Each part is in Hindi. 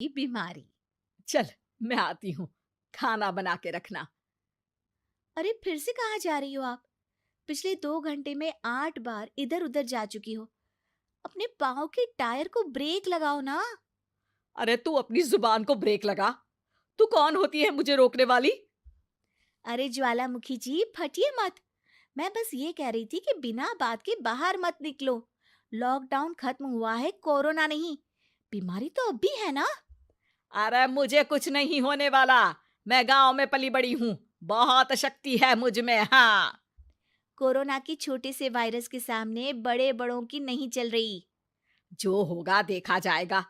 की बीमारी। चल, मैं आती हूँ। खाना बना के रखना। अरे फिर से कहाँ जा रही हो आप? पिछले 2 घंटे में 8 बार इधर उधर जा चुकी हो। अपने पाँव के टायर को ब्रेक लगाओ ना। अरे तू अपनी जुबान को ब्रेक लगा। तू कौन होती है मुझे रोकने वाली? अरे ज्वालामुखी जी, फटिए मत। मैं बस ये कह रही थी कि बिना बात के बाहर मत निकलो। लॉकडाउन खत्म हुआ है, कोरोना नहीं। बीमारी तो अब भी है ना। अरे मुझे कुछ नहीं होने वाला। मैं गांव में पली बड़ी हूँ। बहुत शक्ति है मुझ में। हाँ। कोरोना की छोटे से वायरस के सामने बड़े बड़ों की नहीं चल रही। जो होगा देखा जाएगा।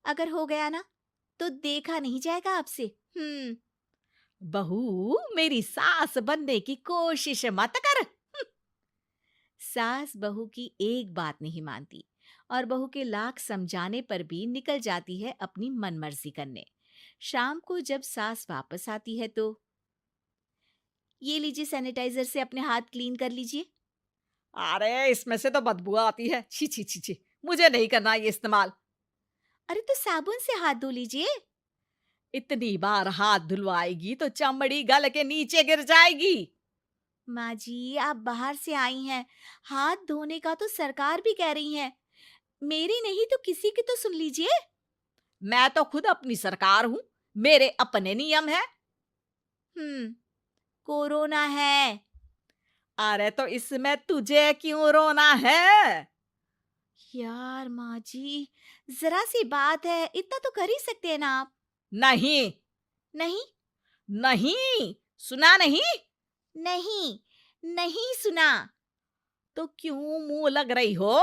अगर हो गया ना, तो देखा नहीं जाएगा आपसे। बहू, मेरी सास बनने की कोशिश मत कर। सास बहू की एक बात नहीं मानती और बहू के लाख समझाने पर भी निकल जाती है अपनी मनमर्जी करने। शाम को जब सास वापस आती है तो, ये लीजिए सैनिटाइजर से अपने हाथ क्लीन कर लीजिए। अरे इसमें से तो बदबू आती है। छी छी छी छी। मुझे नहीं करना ये इस्तेमाल। अरे तो साबुन से हाथ धो लीजिए। इतनी बार हाथ धुलवाएगी तो चमड़ी गल के नीचे गिर जाएगी। माँ जी, आप बाहर से आई हैं, हाथ धोने का तो सरकार भी कह रही है। मेरी नहीं तो किसी की तो सुन लीजिए। मैं तो खुद अपनी सरकार हूँ। मेरे अपने नियम है। हम्म कोरोना है। अरे तो इसमें तुझे क्यों रोना है? यार माँ जी, जरा सी बात है, इतना तो कर ही सकते हैं ना आप। नहीं। नहीं। नहीं। सुना नहीं? नहीं, नहीं सुना। तो क्यों मुंह लग रही हो?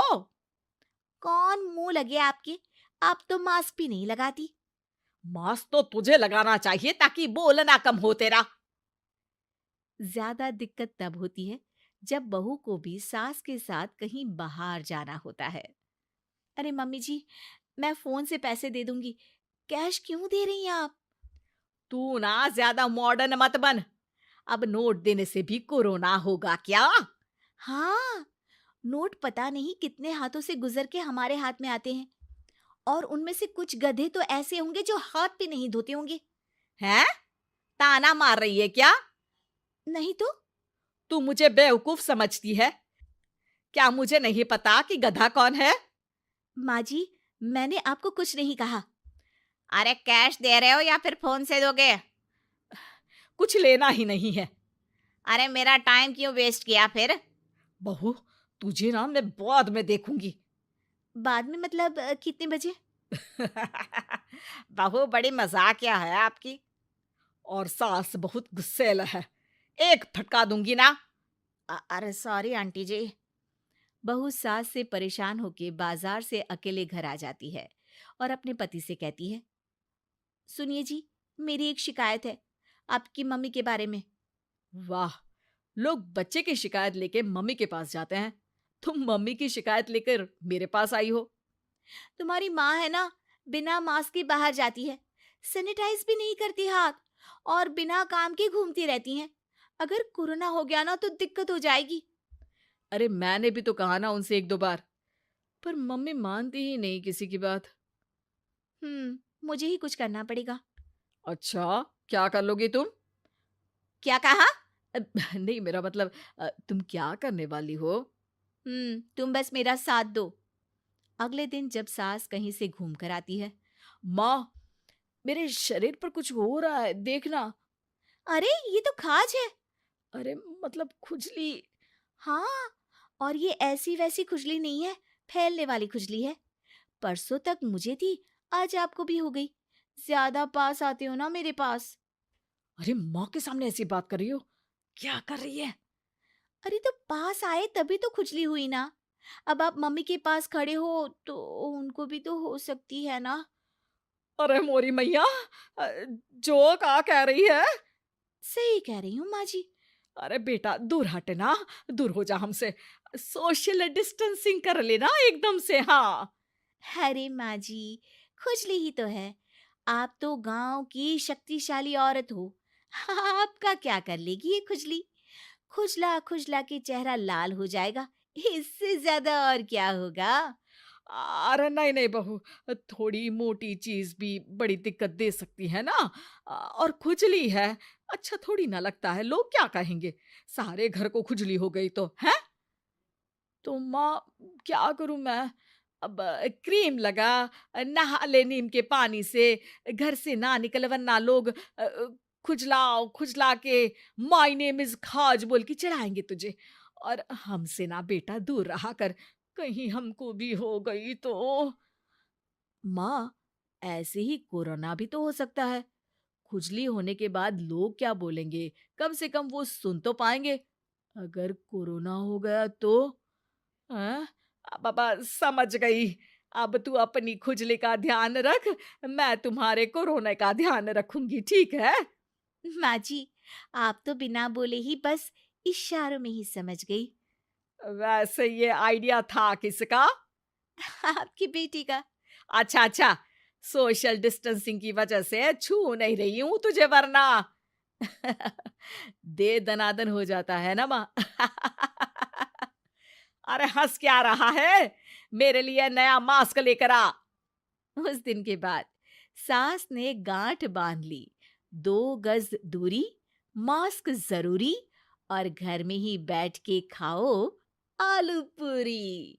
कौन मुंह लगे आपके? आप तो मास्क भी नहीं लगाती। मास्क तो तुझे लगाना चाहिए ताकि बोलना कम हो तेरा। ज्यादा दिक्कत तब होती है जब बहू को भी सास के साथ कहीं बाहर जाना होता है। अरे मम्मी जी, मैं फोन से पैसे दे दूंगी, कैश क्यों दे रही हैं आप? तू ना ज्यादा मॉडर्न मत बन। अब नोट देने से भी कोरोना होगा क्या? हाँ, नोट पता नहीं कितने हाथों से गुजर के हमारे हाथ में आते हैं, और उनमें से कुछ गधे तो ऐसे होंगे जो हाथ भी नहीं धोते होंगे। हैं? ताना मार रही है क्या? नहीं तो। तू मुझे बेवकूफ समझती है? क्या मुझे नहीं पता कि गधा कौन है? माँ जी, मैंने आपको कुछ नहीं कहा। अरे कैश दे रहे हो या फिर फोन से दोगे? कुछ लेना ही नहीं है। अरे मेरा टाइम क्यों वेस्ट किया फिर? बहू, तुझे ना मैं बाद में देखूंगी। बाद में मतलब कितने बजे? बहू बड़ी मजाकिया है आपकी। और सास बहुत गुस्सेल है। एक फटका दूंगी ना। अरे सॉरी आंटी जी। बहू सास से परेशान होके बाजार से अकेले घर आ जाती है और अपने पति से कहती है, सुनिए जी, मेरी एक शिकायत है आपकी मम्मी के बारे में। वाह, लोग बच्चे की शिकायत लेके मम्मी के पास जाते हैं। तुम मम्मी की शिकायत लेकर मेरे पास आई हो। तुम्हारी माँ है ना, बिना मास्क के बाहर जाती है, सैनिटाइज भी नहीं करती हाथ, और बिना काम के घूमती रहती हैं। अगर कोरोना हो गया ना तो दिक्कत हो जाएगी। अरे मैंने भी तो कहा ना उनसे एक दो बार, पर मम्मी मानती ही नहीं किसी की बात। मुझे ही कुछ करना पड़ेगा। अच्छा, क्या कर लोगी तुम? क्या कहा? अ, नहीं, मेरा मतलब तुम क्या करने वाली हो? तुम बस मेरा साथ दो। अगले दिन जब सास कहीं से घूम कर आती है, माँ, मेरे शरीर पर कुछ हो रहा है, देखना। अरे ये तो खाज है। अरे मतलब खुजली। हाँ, और ये ऐसी वैसी खुजली नहीं है, फैलने वाली खुजली है। परसों तक मुझे थी, आज आपको भी हो गई। ज्यादा पास आते हो ना मेरे पास। अरे माँ के सामने ऐसी बात कर रही हो? क्या कर रही है? अरे तो पास आए तभी तो खुजली हुई ना। अब आप मम्मी के पास खड़े हो तो उनको भी तो हो सकती है ना। अरे मोरी मैया, अ, जो का कह रही है? सही कह रही हूँ माँ जी। अरे बेटा, दूर हट ना। दूर हो जा हमसे। सोशल डिस्टेंसिंग कर लेना एकदम से। हाँ। अरे माँ जी, खुजली ही तो है। आप तो गांव की शक्तिशाली औरत हो। आपका क्या कर लेगी ये खुजली? खुजला खुजला के चेहरा लाल हो जाएगा, इससे ज्यादा और क्या होगा? अरे नहीं नहीं बहू, थोड़ी मोटी चीज भी बड़ी दिक्कत दे सकती है ना। और खुजली है, अच्छा थोड़ी ना लगता है, लोग क्या कहेंगे, सारे घर को खुजली हो गई तो है। तो माँ, क्या करूं मैं? अब क्रीम लगा, नहा ले नीम के पानी से, घर से ना निकल वरना लोग खुजलाओ खुजला के माय नेम इज खाज बोल के चढ़ाएंगे तुझे। और हमसे ना बेटा दूर रहा कर, कहीं हमको भी हो गई तो। माँ, ऐसे ही कोरोना भी तो हो सकता है। खुजली होने के बाद लोग क्या बोलेंगे? कम से कम वो सुन तो पाएंगे। अगर कोरोना हो गया तो? हाँ, बाबा समझ गई। अब तू अपनी खुजली का ध्यान रख, मैं तुम्हारे कोरोना का ध्यान रखूंगी, ठीक है। माँ जी, आप तो बिना बोले ही बस इशारों में ही समझ गई। वैसे ये आइडिया था किसका? आपकी बेटी का। अच्छा अच्छा, सोशल डिस्टेंसिंग की वजह से छू नहीं रही हूं तुझे वरना। दे दनादन हो जाता है ना माँ। अरे हंस क्या रहा है, मेरे लिए नया मास्क लेकर आ। उस दिन के बाद सास ने गांठ बांध ली। 2 गज दूरी, मास्क जरूरी, और घर में ही बैठ के खाओ आलू पूरी।